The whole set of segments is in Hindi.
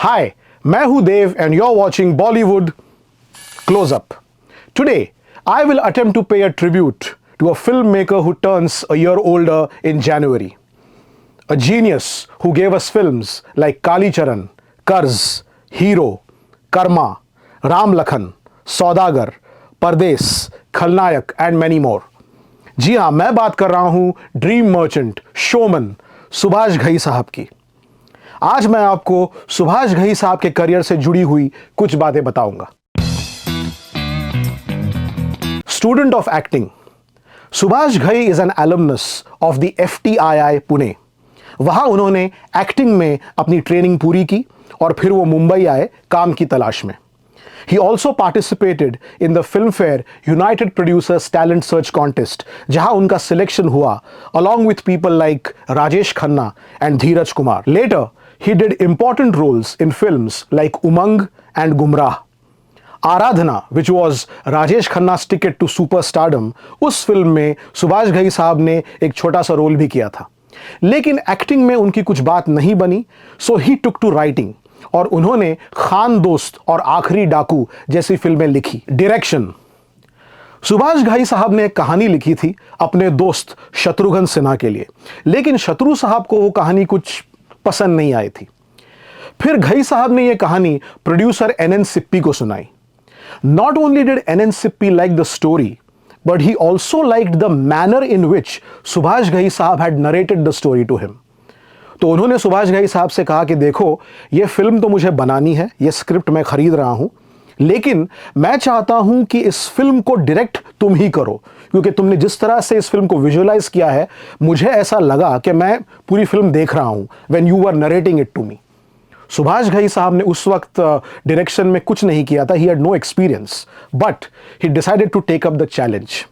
Hi, मैं हूं देव and you're watching Bollywood Close Up. Today, I will attempt to pay a tribute to a filmmaker who turns a year older in January. A genius who gave us films like Kali Charan, Karz, Hero, Karma, Ram Lakhan, Saudagar, Pardes, Khalnayak and many more. जी हाँ, मैं बात कर रहा हूं dream merchant, showman Subhash Ghai साहब की। आज मैं आपको सुभाष घई साहब के करियर से जुड़ी हुई कुछ बातें बताऊंगा। Student of acting, Subhash Ghai is an alumnus of the FTII Pune. वहां उन्होंने एक्टिंग में अपनी ट्रेनिंग पूरी की और फिर वो मुंबई आए काम की तलाश में। He also participated in the Filmfare United Producers Talent Search Contest, जहां उनका सिलेक्शन हुआ along with people like Rajesh Khanna and Dheeraj Kumar. Later, he did important roles in films like Umang and Gumrah. Aradhana, which was Rajesh Khanna's ticket to superstardom, उस फिल्म में सुभाष घई साहब ने एक छोटा सा रोल भी किया था। लेकिन एक्टिंग में उनकी कुछ बात नहीं बनी, so he took to writing. और उन्होंने खान दोस्त और आखिरी डाकू जैसी फिल्में लिखी। डायरेक्शन, सुभाष घई साहब ने एक कहानी लिखी थी अपने दोस्त शत्रुघ्न सिन्हा के लिए, लेकिन शत्रु साहब को वो कहानी कुछ पसंद नहीं आई थी। फिर घई साहब ने यह कहानी प्रोड्यूसर NN सिप्पी को सुनाई। Not only did NN Sippy like the story, but he also liked the manner in which Subhash Ghai साहब had narrated the story to him. तो उन्होंने सुभाष घई साहब से कहा कि देखो, ये फिल्म तो मुझे बनानी है, ये स्क्रिप्ट मैं खरीद रहा हूं, लेकिन मैं चाहता हूं कि इस फिल्म को डायरेक्ट तुम ही करो, क्योंकि तुमने जिस तरह से इस फिल्म को विजुअलाइज किया है, मुझे ऐसा लगा कि मैं पूरी फिल्म देख रहा हूं when you were narrating it to me. Subhash Ghai साहब ने उस वक्त डायरेक्शन में कुछ नहीं किया था, he had no experience, but he decided to take up the challenge.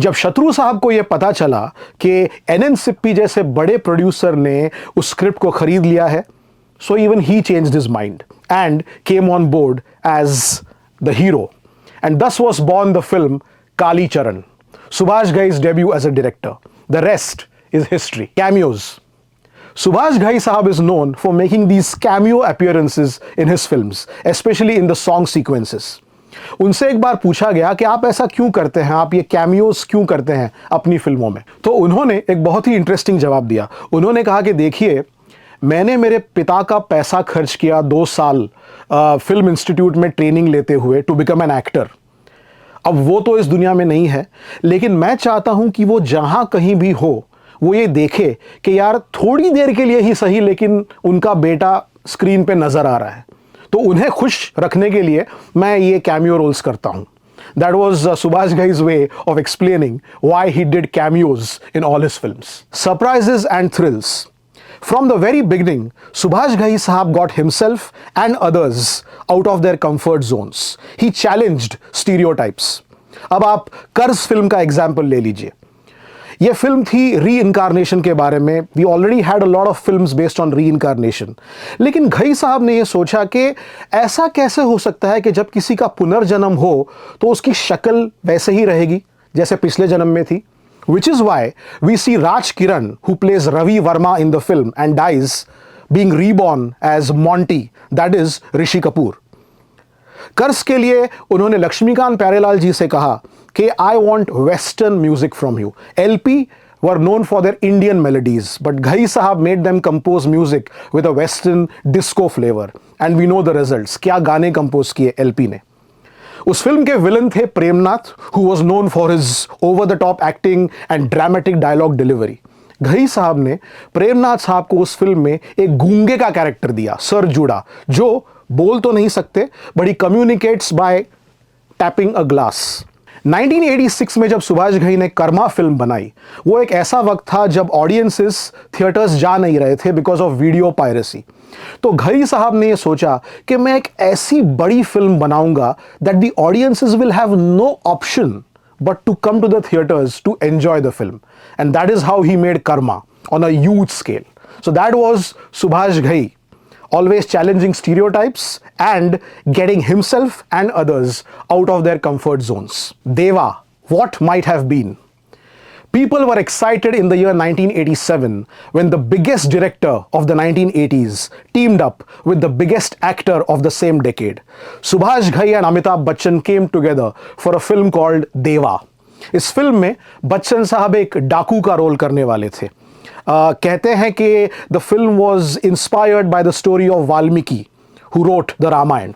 जब शत्रु साहब को यह पता चला कि NN सिप्पी जैसे बड़े प्रोड्यूसर ने उस स्क्रिप्ट को खरीद लिया है, so even he changed his mind and came on board as the hero, and thus was born the film Kali Charan, Subhash Ghai's debut as a director. The rest is history. Cameos, Subhash Ghai Sahab is known for making these cameo appearances in his films, especially in the song sequences. उनसे एक बार पूछा गया कि आप ऐसा क्यों करते हैं, आप ये कैमियोज क्यों करते हैं अपनी फिल्मों में, तो उन्होंने एक बहुत ही इंटरेस्टिंग जवाब दिया। उन्होंने कहा कि देखिए, मैंने मेरे पिता का पैसा खर्च किया 2 साल फिल्म इंस्टीट्यूट में ट्रेनिंग लेते हुए टू बिकम एन एक्टर। अब वो तो इस दुनिया में नहीं है, लेकिन मैं चाहता हूं कि वो जहां कहीं भी हो, वो ये देखे कि यार थोड़ी देर के लिए ही सही, लेकिन उनका बेटा स्क्रीन पे नजर आ रहा है, तो उन्हें खुश रखने के लिए मैं ये कैमियो रोल्स करता हूं। That was Subhash Ghai's way of explaining why he did cameos in all his films. Surprises and thrills. From the very beginning, Subhash Ghai Sahab got himself and others out of their comfort zones. He challenged stereotypes. अब आप कर्ज फिल्म का एग्जाम्पल ले लीजिए। यह फिल्म थी री इनकारनेशन के बारे में। We already had a lot of films based on reincarnation, लेकिन घई साहब ने यह सोचा कि ऐसा कैसे हो सकता है कि जब किसी का पुनर्जन्म हो तो उसकी शक्ल वैसे ही रहेगी जैसे पिछले जन्म में थी। Which is why we see Raj Kiran, who plays Ravi Varma in the film and dies being reborn as Monty, that is Rishi Kapoor. Karz के लिए उन्होंने लक्ष्मीकांत प्यारेलाल जी से कहा कि I want western music from you. LP were known for their Indian melodies, but Ghai साहब made them compose music with a western disco flavour, and we know the results. क्या गाने कंपोज किए LP ने। उस फिल्म के विलन थे Premnath, who was known for his over the top acting and dramatic dialogue delivery. Ghai साहब ने प्रेमनाथ साहब को उस फिल्म में एक गूंगे का कैरेक्टर दिया, सर जुड़ा, जो बोल तो नहीं सकते, but he communicates bye tapping a glass. 1986 में जब सुभाष घई ने कर्मा फिल्म बनाई, वो एक ऐसा वक्त था जब ऑडियंसेस थिएटर्स जा नहीं रहे थे बिकॉज ऑफ वीडियो पायरेसी। तो घई साहब ने ये सोचा कि मैं एक ऐसी बड़ी फिल्म बनाऊंगा that the audiences will have no option but to come to the theatres to enjoy the film, and that is how he made Karma on a huge scale. So that was Subhash Ghai, always challenging stereotypes and getting himself and others out of their comfort zones. Deva, what might have been. People were excited in the year 1987 when the biggest director of the 1980s teamed up with the biggest actor of the same decade. Subhash Ghai and Amitabh Bachchan came together for a film called Deva. इस फिल्म में बच्चन साहब एक डाकू का रोल करने वाले थे. कहते हैं कि the film was inspired by the story of Valmiki who wrote the Ramayana.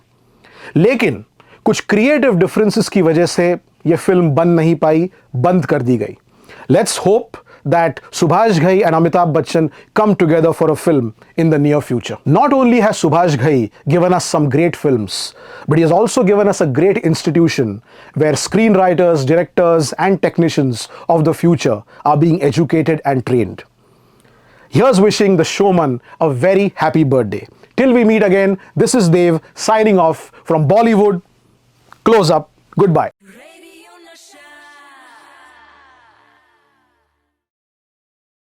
लेकिन कुछ क्रिएटिव डिफरेंसेस की वजह से यह फिल्म बन नहीं पाई, बंद कर दी गई. Let's hope that Subhash Ghai and Amitabh Bachchan come together for a film in the near future. Not only has Subhash Ghai given us some great films, but he has also given us a great institution where screenwriters, directors, and technicians of the future are being educated and trained. Here's wishing the showman a very happy birthday. Till we meet again, this is Dev signing off from Bollywood. Close up. Goodbye.